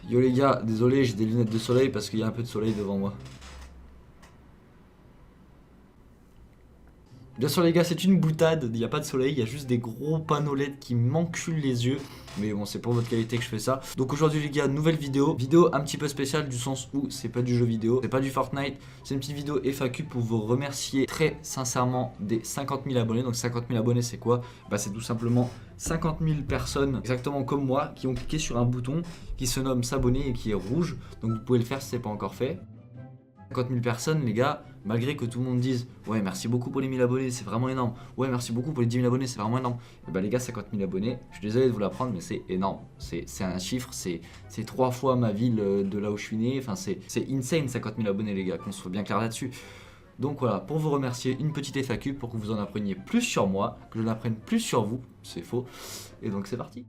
Yo les gars, désolé, j'ai des lunettes de soleil parce qu'il y a un peu de soleil devant moi. Bien sûr les gars, c'est une boutade, il n'y a pas de soleil, il y a juste des gros panneaux LED qui m'enculent les yeux. Mais bon, c'est pour votre qualité que je fais ça. Donc aujourd'hui les gars, nouvelle vidéo. Vidéo un petit peu spéciale du sens où c'est pas du jeu vidéo, c'est pas du Fortnite. C'est une petite vidéo FAQ pour vous remercier très sincèrement des 50 000 abonnés. Donc 50 000 abonnés c'est quoi? Bah c'est tout simplement 50 000 personnes exactement comme moi qui ont cliqué sur un bouton qui se nomme s'abonner et qui est rouge. Donc vous pouvez le faire si c'est pas encore fait. 50 000 personnes, les gars, malgré que tout le monde dise ouais, merci beaucoup pour les 1000 abonnés, c'est vraiment énorme. Ouais, merci beaucoup pour les 10 000 abonnés, c'est vraiment énorme. Et bah, les gars, 50 000 abonnés, je suis désolé de vous l'apprendre, mais c'est énorme. C'est un chiffre, c'est 3 fois ma ville de là où je suis né. Enfin, c'est insane, 50 000 abonnés, les gars, qu'on soit bien clair là-dessus. Donc voilà, pour vous remercier, une petite FAQ pour que vous en appreniez plus sur moi, que je n'apprenne plus sur vous, c'est faux. Et donc, c'est parti.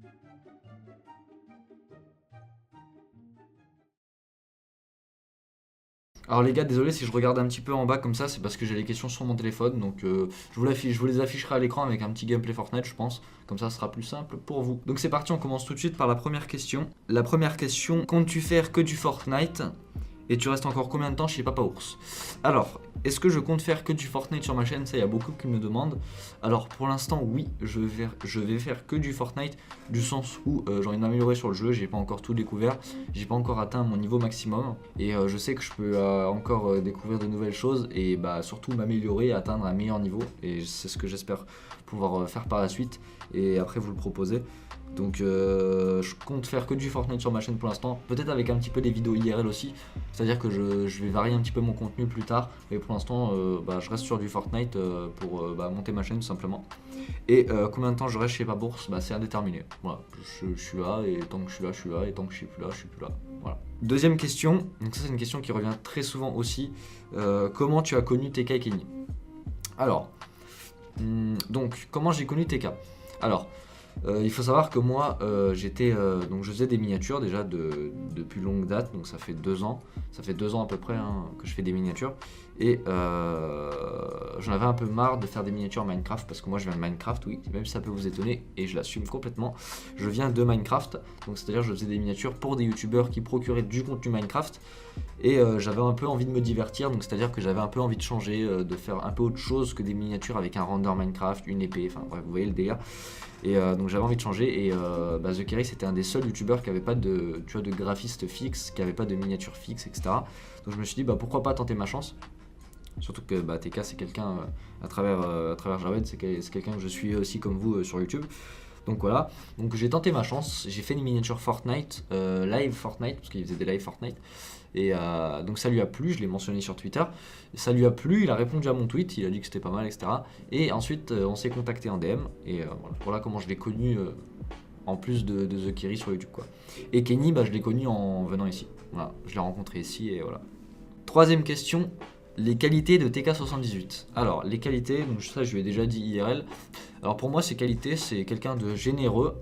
Alors les gars, désolé si je regarde un petit peu en bas comme ça, c'est parce que j'ai les questions sur mon téléphone, donc je vous les afficherai à l'écran avec un petit gameplay Fortnite, je pense, comme ça ce sera plus simple pour vous. Donc c'est parti, on commence tout de suite par la première question. La première question, comptes-tu faire que du Fortnite? Et tu restes encore combien de temps chez Papa Ours? Alors, est-ce que je compte faire que du Fortnite sur ma chaîne? Ça, il y a beaucoup qui me demandent. Alors, pour l'instant, oui, je vais faire que du Fortnite, du sens où j'ai envie de m'améliorer sur le jeu. J'ai pas encore tout découvert, j'ai pas encore atteint mon niveau maximum. Et je sais que je peux encore découvrir de nouvelles choses et bah, surtout m'améliorer et atteindre un meilleur niveau. Et c'est ce que j'espère pouvoir faire par la suite. Et après, vous le proposer. Donc je compte faire que du Fortnite sur ma chaîne pour l'instant, peut-être avec un petit peu des vidéos IRL aussi, c'est-à-dire que je vais varier un petit peu mon contenu plus tard, mais pour l'instant je reste sur du Fortnite pour monter ma chaîne tout simplement. Et combien de temps je reste chez Pabourse, c'est indéterminé, voilà, je suis là et tant que je suis là, je suis là, et tant que je suis plus là, je suis plus là, voilà. Deuxième question, donc ça c'est une question qui revient très souvent aussi, comment tu as connu TK et Kenny? Alors, donc comment j'ai connu TK? Alors, il faut savoir que moi, donc je faisais des miniatures déjà depuis longue date, donc ça fait 2 ans. Ça fait 2 ans à peu près que je fais des miniatures. Et j'en avais un peu marre de faire des miniatures Minecraft, parce que moi je viens de Minecraft, oui, même si ça peut vous étonner, et je l'assume complètement. Je viens de Minecraft, donc c'est-à-dire je faisais des miniatures pour des youtubeurs qui procuraient du contenu Minecraft. Et j'avais un peu envie de me divertir, donc c'est-à-dire que j'avais un peu envie de changer, de faire un peu autre chose que des miniatures avec un render Minecraft, une épée, enfin bref, vous voyez le délire. Et donc j'avais envie de changer et The Kerry c'était un des seuls youtubeurs qui avait pas de, tu vois, de graphiste fixe, qui avait pas de miniature fixe, etc. Donc je me suis dit pourquoi pas tenter ma chance. Surtout que TK c'est quelqu'un à travers Jawed, c'est quelqu'un que je suis aussi comme vous sur YouTube. Donc voilà, donc j'ai tenté ma chance, j'ai fait une miniature Fortnite, live Fortnite, parce qu'il faisait des live Fortnite. Et donc ça lui a plu, je l'ai mentionné sur Twitter. Ça lui a plu, il a répondu à mon tweet, il a dit que c'était pas mal, etc. Et ensuite on s'est contacté en DM. Et voilà comment je l'ai connu en plus de The Kerry sur YouTube quoi. Et Kenny, je l'ai connu en venant ici. Voilà, je l'ai rencontré ici et voilà. Troisième question, les qualités de TK78. Alors les qualités, donc ça je lui ai déjà dit IRL. Alors pour moi ces qualités, c'est quelqu'un de généreux,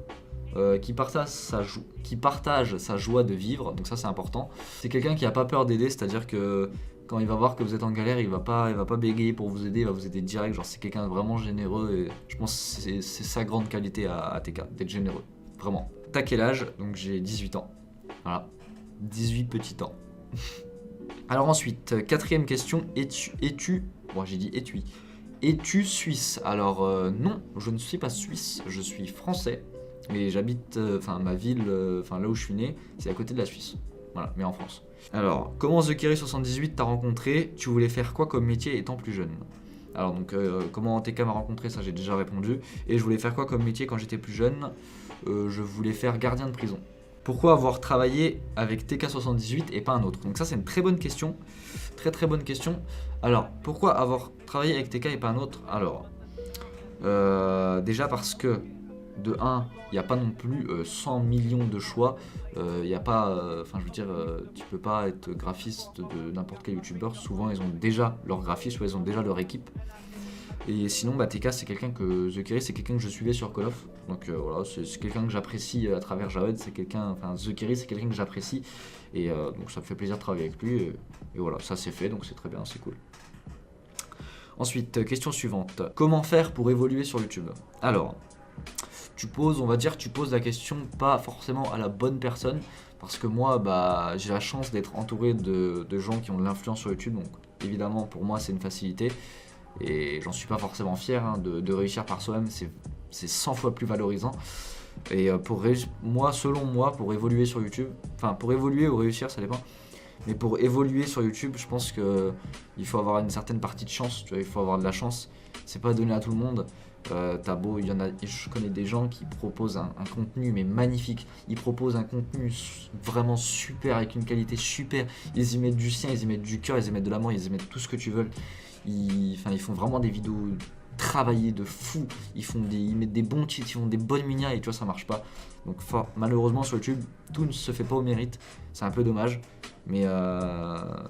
qui partage sa joie de vivre, donc ça c'est important. C'est quelqu'un qui a pas peur d'aider, c'est-à-dire que quand il va voir que vous êtes en galère, il va pas bégayer pour vous aider, il va vous aider direct, genre c'est quelqu'un de vraiment généreux et je pense que c'est sa grande qualité à TK, d'être généreux, vraiment. T'as quel âge? Donc j'ai 18 ans, voilà, 18 petits ans. Alors ensuite, quatrième question, bon j'ai dit es-tu suisse? Alors non, je ne suis pas suisse, je suis français. Et j'habite, ma ville, là où je suis né, c'est à côté de la Suisse. Voilà, mais en France. Alors, comment The Kerry 78 t'a rencontré? Tu voulais faire quoi comme métier étant plus jeune? Alors donc, comment TK m'a rencontré, ça j'ai déjà répondu. Et je voulais faire quoi comme métier quand j'étais plus jeune? Je voulais faire gardien de prison. Pourquoi avoir travaillé avec TK78 et pas un autre? Donc ça c'est une très bonne question, très très bonne question. Alors, pourquoi avoir travaillé avec TK et pas un autre? Alors, déjà parce que de 1, il n'y a pas non plus 100 millions de choix. Il n'y a pas, tu peux pas être graphiste de n'importe quel youtubeur. Souvent, ils ont déjà leur graphiste, ou ils ont déjà leur équipe. Et sinon, TK, c'est quelqu'un que The Kerry, c'est quelqu'un que je suivais sur Call of. Donc voilà, c'est quelqu'un que j'apprécie à travers Jawed. The Kerry, c'est quelqu'un que j'apprécie. Et donc ça me fait plaisir de travailler avec lui. Et voilà, ça c'est fait, donc c'est très bien, c'est cool. Ensuite, question suivante. Comment faire pour évoluer sur YouTube? Alors, on va dire, tu poses la question pas forcément à la bonne personne, parce que moi, bah, j'ai la chance d'être entouré de gens qui ont de l'influence sur YouTube, donc évidemment pour moi c'est une facilité, et j'en suis pas forcément fier hein, de réussir par soi-même, c'est 100 fois plus valorisant. Et moi, selon moi, pour évoluer sur YouTube, enfin pour évoluer ou réussir, ça dépend. Mais pour évoluer sur YouTube, je pense que il faut avoir une certaine partie de chance. Tu vois, il faut avoir de la chance. C'est pas donné à tout le monde. Je connais des gens qui proposent un contenu mais magnifique. Ils proposent un contenu vraiment super avec une qualité super. Ils y mettent du sien, ils y mettent du cœur, ils y mettent de l'amour, ils y mettent tout ce que tu veux. Ils font vraiment des vidéos travaillées de fou. Ils mettent des bons titres, ils font des bonnes miniatures et tu vois ça marche pas. Donc malheureusement sur YouTube, tout ne se fait pas au mérite. C'est un peu dommage. Mais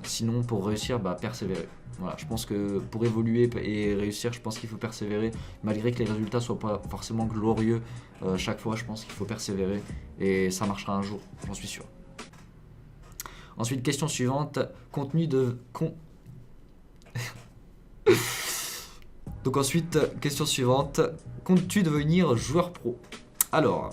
sinon pour réussir, bah persévérer. Voilà, je pense que pour évoluer et réussir, je pense qu'il faut persévérer. Malgré que les résultats soient pas forcément glorieux chaque fois, je pense qu'il faut persévérer. Et ça marchera un jour, j'en suis sûr. Ensuite, question suivante. Donc ensuite, question suivante. Comptes-tu devenir joueur pro? Alors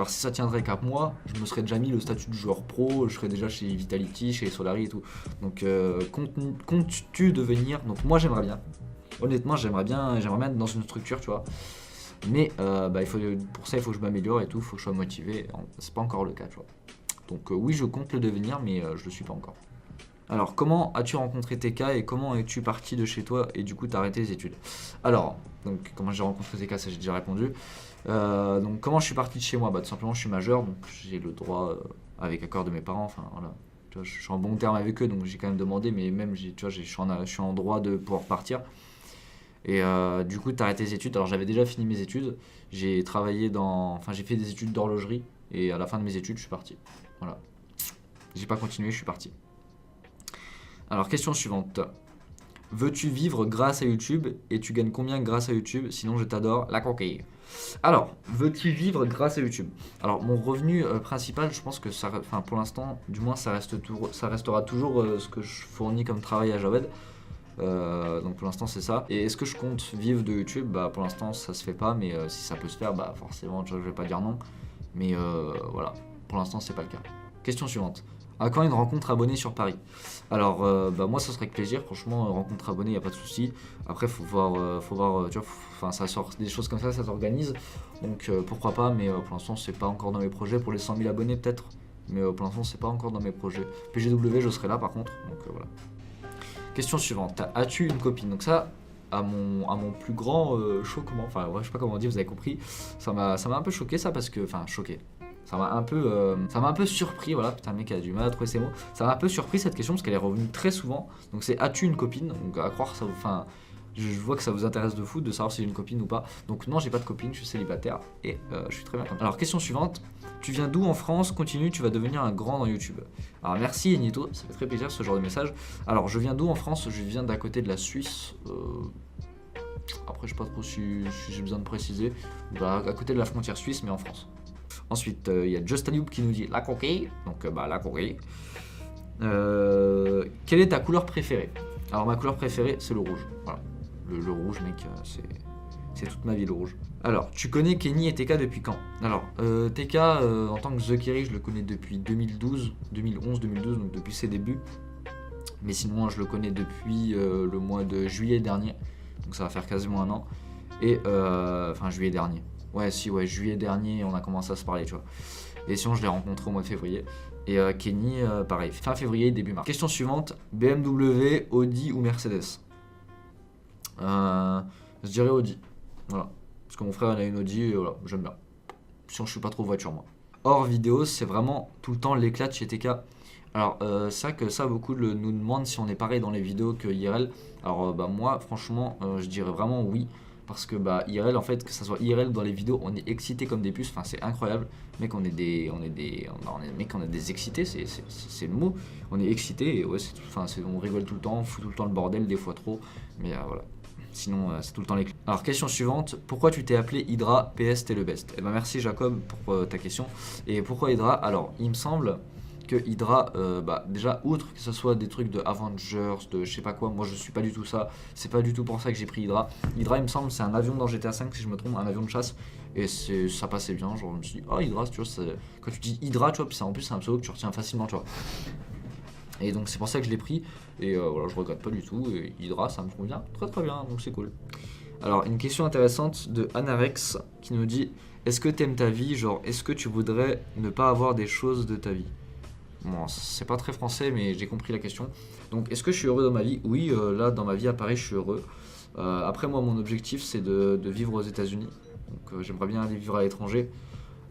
si ça tiendrait qu'à moi, je me serais déjà mis le statut de joueur pro, je serais déjà chez Vitality, chez Solari et tout. Donc comptes-tu devenir... Donc moi j'aimerais bien. Honnêtement j'aimerais bien être dans une structure, tu vois. Mais pour ça il faut que je m'améliore et tout, il faut que je sois motivé. C'est pas encore le cas, tu vois. Donc oui je compte le devenir mais je le suis pas encore. Alors, comment as-tu rencontré TK et comment es-tu parti de chez toi et du coup t'as arrêté les études? Alors, donc comment j'ai rencontré TK, ça j'ai déjà répondu. Donc comment je suis parti de chez moi? Bah tout simplement je suis majeur, donc j'ai le droit avec accord de mes parents, enfin voilà. Tu vois, je suis en bon terme avec eux, donc j'ai quand même demandé, mais même tu vois, je suis en droit de pouvoir partir. Et du coup t'as arrêté les études. Alors j'avais déjà fini mes études, j'ai fait des études d'horlogerie et à la fin de mes études je suis parti. Voilà. J'ai pas continué, je suis parti. Alors, question suivante. Veux-tu vivre grâce à YouTube et tu gagnes combien grâce à YouTube? Sinon, je t'adore, la coquille. Alors, veux-tu vivre grâce à YouTube? Alors, mon revenu principal, je pense que pour l'instant, du moins, ça restera toujours ce que je fournis comme travail à Javed. Donc pour l'instant c'est ça. Et est-ce que je compte vivre de YouTube? Bah pour l'instant ça se fait pas, mais si ça peut se faire, bah forcément je vais pas dire non. Mais voilà, pour l'instant c'est pas le cas. Question suivante. À quand une rencontre abonnée sur Paris? Alors moi ça serait avec plaisir, franchement rencontre abonnée y a pas de souci. Après faut voir, tu vois, ça sort des choses comme ça s'organise. Donc pourquoi pas, mais pour l'instant c'est pas encore dans mes projets. Pour les 100 000 abonnés peut-être, mais pour l'instant c'est pas encore dans mes projets. PGW je serai là par contre, donc voilà. Question suivante, as-tu une copine? Donc ça, à mon plus grand choquement, enfin ouais, je sais pas comment dire, vous avez compris, ça m'a un peu choqué ça parce que, enfin choqué, ça m'a un peu surpris, voilà, putain le mec a du mal à trouver ses mots, ça m'a un peu surpris cette question parce qu'elle est revenue très souvent, donc c'est as-tu une copine? Donc à croire ça, enfin je vois que ça vous intéresse de fou de savoir si j'ai une copine ou pas, donc non j'ai pas de copine, je suis célibataire et je suis très bien. Alors question suivante, tu viens d'où en France? Continue, tu vas devenir un grand dans YouTube. Alors merci Enito, ça fait très plaisir ce genre de message. Alors je viens d'où en France? Je viens d'à côté de la Suisse. Après je sais pas trop si j'ai besoin de préciser. Bah, à côté de la frontière suisse mais en France. Ensuite il y a Just Anoop qui nous dit la coquille. Donc la coquille. Quelle est ta couleur préférée? Alors ma couleur préférée c'est le rouge. Voilà. Le rouge mec c'est toute ma vie le rouge. Alors, tu connais Kenny et TK depuis quand? Alors, TK, en tant que The Kerry, je le connais depuis 2011, 2012, donc depuis ses débuts. Mais sinon, je le connais depuis le mois de juillet dernier. Donc ça va faire quasiment un an. Et, juillet dernier. Ouais, juillet dernier, on a commencé à se parler, tu vois. Et sinon, je l'ai rencontré au mois de février. Et Kenny, pareil, fin février, début mars. Question suivante, BMW, Audi ou Mercedes? Je dirais Audi. Voilà. Parce que mon frère a une Audi et voilà, j'aime bien. Sinon je suis pas trop voiture moi. Hors vidéo, c'est vraiment tout le temps l'éclat de chez TK. Alors c'est vrai que ça beaucoup nous demandent si on est pareil dans les vidéos que IRL. Alors moi franchement je dirais vraiment oui. Parce que IRL en fait, que ça soit IRL dans les vidéos, on est excité comme des puces, enfin c'est incroyable. Mec on est des excités, c'est le mot. On est excité et ouais on rigole tout le temps, on fout tout le temps le bordel, des fois trop. Mais voilà. Sinon c'est tout le temps les clés. Alors question suivante, pourquoi tu t'es appelé Hydra? PS t'es le best? Eh ben merci Jacob pour ta question. Et pourquoi Hydra? Alors il me semble que Hydra, déjà outre que ce soit des trucs de Avengers, de je sais pas quoi, moi je suis pas du tout ça, c'est pas du tout pour ça que j'ai pris Hydra. Hydra il me semble c'est un avion dans GTA 5 si je me trompe, un avion de chasse. Et ça passait bien, genre je me suis dit, ah Hydra, tu vois, quand tu dis Hydra, tu vois, puis en plus c'est un pseudo que tu retiens facilement, tu vois. Et donc c'est pour ça que je l'ai pris, et voilà, je regrette pas du tout, et Hydra ça me convient très bien, donc c'est cool. Alors une question intéressante de Anarex qui nous dit, est-ce que t'aimes ta vie, genre est-ce que tu voudrais ne pas avoir des choses de ta vie? Bon, c'est pas très français, mais j'ai compris la question. Donc, est-ce que je suis heureux dans ma vie? Oui, là, dans ma vie à Paris, je suis heureux. Après, moi, mon objectif, c'est de vivre aux États-Unis. Donc, j'aimerais bien aller vivre à l'étranger.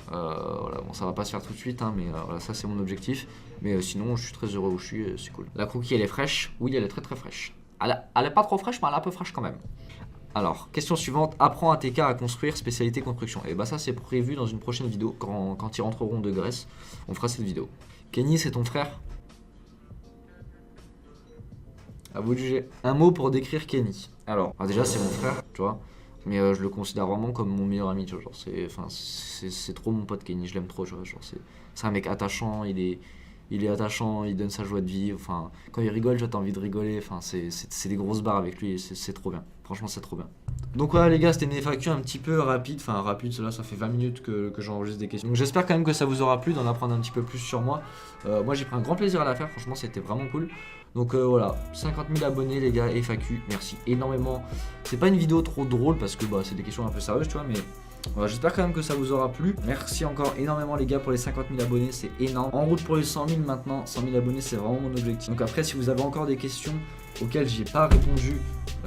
Voilà, bon, ça va pas se faire tout de suite, hein, mais voilà, ça, c'est mon objectif. Mais sinon, je suis très heureux où je suis, c'est cool. La cookie, elle est fraîche? Oui, elle est très fraîche. Elle est pas trop fraîche, mais elle est un peu fraîche quand même. Alors, question suivante, apprends à TK à construire, spécialité construction. Et bah ça c'est prévu dans une prochaine vidéo, quand ils rentreront de Grèce, on fera cette vidéo. Kenny, c'est ton frère? À vous de juger. Un mot pour décrire Kenny. Alors déjà c'est mon frère, tu vois, mais je le considère vraiment comme mon meilleur ami, tu vois, genre c'est trop mon pote Kenny, je l'aime trop, tu vois, genre c'est un mec attachant, il est attachant, il donne sa joie de vivre, enfin quand il rigole, t'as envie de rigoler, enfin c'est des grosses barres avec lui, c'est trop bien, franchement c'est trop bien. Donc voilà les gars, c'était une FAQ un petit peu rapide, enfin rapide, cela ça fait 20 minutes que j'enregistre des questions. Donc j'espère quand même que ça vous aura plu d'en apprendre un petit peu plus sur moi. Moi j'ai pris un grand plaisir à la faire, franchement c'était vraiment cool. Donc voilà, 50 000 abonnés les gars, FAQ, merci énormément. C'est pas une vidéo trop drôle parce que bah, c'est des questions un peu sérieuses tu vois, mais voilà, j'espère quand même que ça vous aura plu. Merci encore énormément les gars pour les 50 000 abonnés, c'est énorme. En route pour les 100 000 maintenant, 100 000 abonnés c'est vraiment mon objectif. Donc après si vous avez encore des questions auxquelles j'ai pas répondu,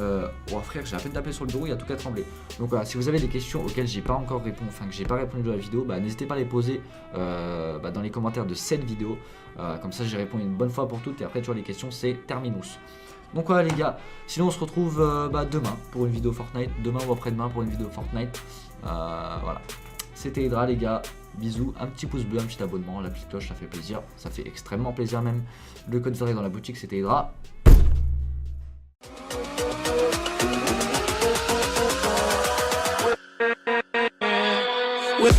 oh frère j'ai à peine tapé sur le bureau, il y a tout qu'à trembler. Donc voilà, si vous avez des questions auxquelles j'ai pas encore répondu, enfin que j'ai pas répondu dans la vidéo, bah n'hésitez pas à les poser dans les commentaires de cette vidéo. Comme ça j'ai répondu une bonne fois pour toutes et après tu vois les questions c'est terminus. Donc voilà les gars, sinon on se retrouve demain pour une vidéo Fortnite, demain ou après-demain pour une vidéo Fortnite. Voilà, c'était Hydra les gars, bisous, un petit pouce bleu, un petit abonnement, la petite cloche ça fait plaisir, ça fait extrêmement plaisir même. Le code est dans la boutique, c'était Hydra. With